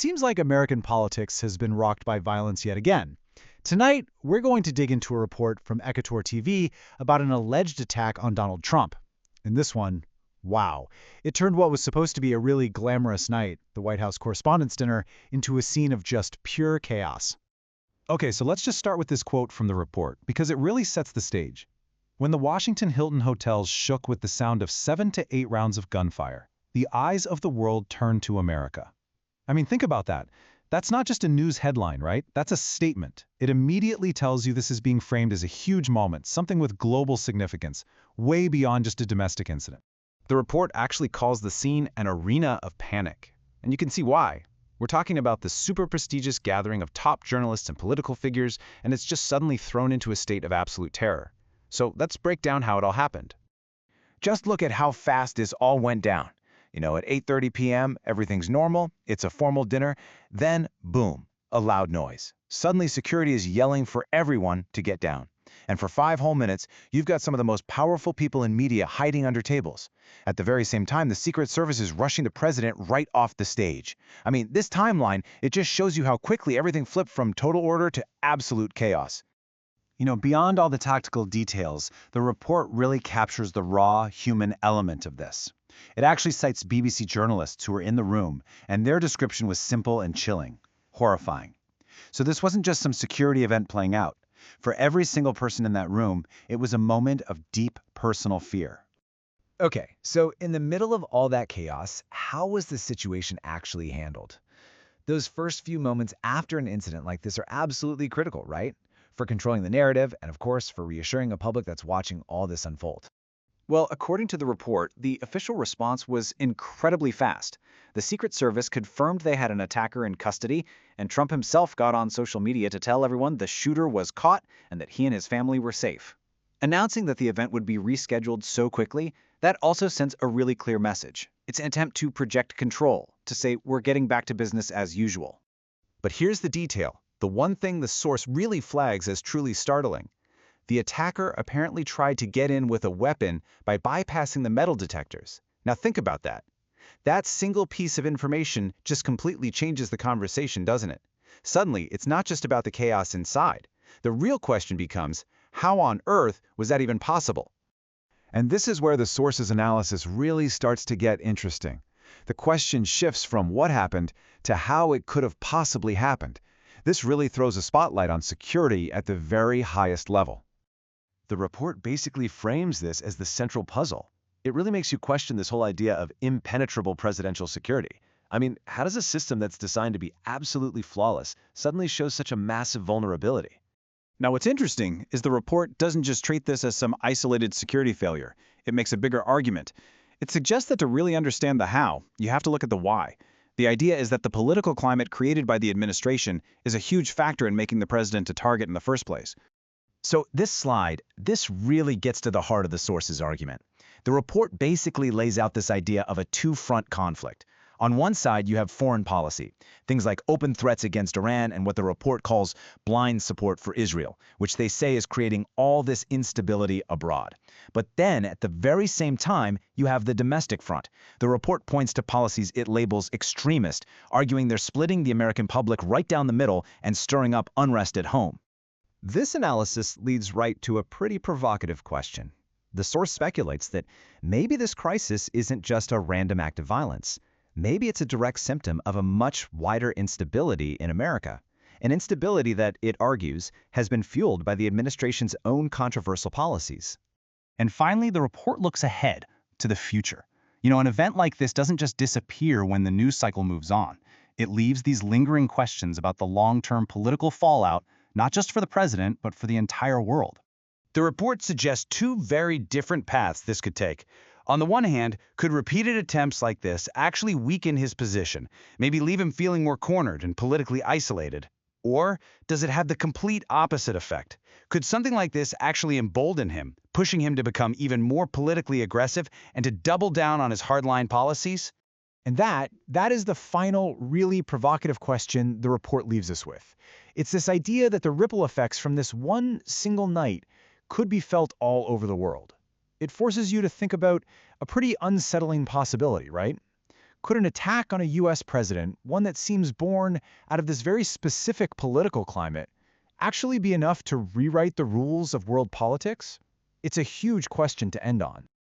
seems like American politics has been rocked by violence yet again. Tonight, we're going to dig into a report from Ecuador TV about an alleged attack on Donald Trump. In this one, wow, it turned what was supposed to be a really glamorous night, the White House Correspondents Dinner, into a scene of just pure chaos. Okay, so let's just start with this quote from the report, because it really sets the stage. When the Washington Hilton Hotel shook with the sound of 7 to 8 rounds of gunfire, the eyes of the world turned to America. I mean, think about that. That's not just a news headline, right? That's a statement. It immediately tells you this is being framed as a huge moment, something with global significance, way beyond just a domestic incident. The report actually calls the scene an arena of panic. And you can see why. We're talking about the super prestigious gathering of top journalists and political figures, and it's just suddenly thrown into a state of absolute terror. So let's break down how it all happened. Just look at how fast this all went down. At 8:30 p.m., everything's normal, it's a formal dinner, then boom, a loud noise. Suddenly security is yelling for everyone to get down. And for 5 whole minutes, you've got some of the most powerful people in media hiding under tables. At the very same time, the Secret Service is rushing the president right off the stage. I mean, this timeline, it just shows you how quickly everything flipped from total order to absolute chaos. Beyond all the tactical details, the report really captures the raw human element of this. It actually cites BBC journalists who were in the room, and their description was simple and chilling, horrifying. So this wasn't just some security event playing out. For every single person in that room, it was a moment of deep personal fear. Okay, so in the middle of all that chaos, how was the situation actually handled? Those first few moments after an incident like this are absolutely critical, right? For controlling the narrative, and of course, for reassuring a public that's watching all this unfold. Well, according to the report, the official response was incredibly fast. The Secret Service confirmed they had an attacker in custody, and Trump himself got on social media to tell everyone the shooter was caught and that he and his family were safe. Announcing that the event would be rescheduled so quickly, that also sends a really clear message. It's an attempt to project control, to say we're getting back to business as usual. But here's the detail, the one thing the source really flags as truly startling. The attacker apparently tried to get in with a weapon by bypassing the metal detectors. Now think about that. That single piece of information just completely changes the conversation, doesn't it? Suddenly, it's not just about the chaos inside. The real question becomes, how on earth was that even possible? And this is where the source's analysis really starts to get interesting. The question shifts from what happened to how it could have possibly happened. This really throws a spotlight on security at the very highest level. The report basically frames this as the central puzzle. It really makes you question this whole idea of impenetrable presidential security. I mean, how does a system that's designed to be absolutely flawless suddenly show such a massive vulnerability? Now, what's interesting is the report doesn't just treat this as some isolated security failure. It makes a bigger argument. It suggests that to really understand the how, you have to look at the why. The idea is that the political climate created by the administration is a huge factor in making the president a target in the first place. So this really gets to the heart of the source's argument. The report basically lays out this idea of a two-front conflict. On one side, you have foreign policy, things like open threats against Iran and what the report calls blind support for Israel, which they say is creating all this instability abroad. But then, at the very same time, you have the domestic front. The report points to policies it labels extremist, arguing they're splitting the American public right down the middle and stirring up unrest at home. This analysis leads right to a pretty provocative question. The source speculates that maybe this crisis isn't just a random act of violence. Maybe it's a direct symptom of a much wider instability in America, an instability that, it argues, has been fueled by the administration's own controversial policies. And finally, the report looks ahead to the future. An event like this doesn't just disappear when the news cycle moves on. It leaves these lingering questions about the long-term political fallout, not just for the president, but for the entire world. The report suggests 2 very different paths this could take. On the one hand, could repeated attempts like this actually weaken his position, maybe leave him feeling more cornered and politically isolated? Or does it have the complete opposite effect? Could something like this actually embolden him, pushing him to become even more politically aggressive and to double down on his hardline policies? And that is the final, really provocative question the report leaves us with. It's this idea that the ripple effects from this one single night could be felt all over the world. It forces you to think about a pretty unsettling possibility, right? Could an attack on a U.S. president, one that seems born out of this very specific political climate, actually be enough to rewrite the rules of world politics? It's a huge question to end on.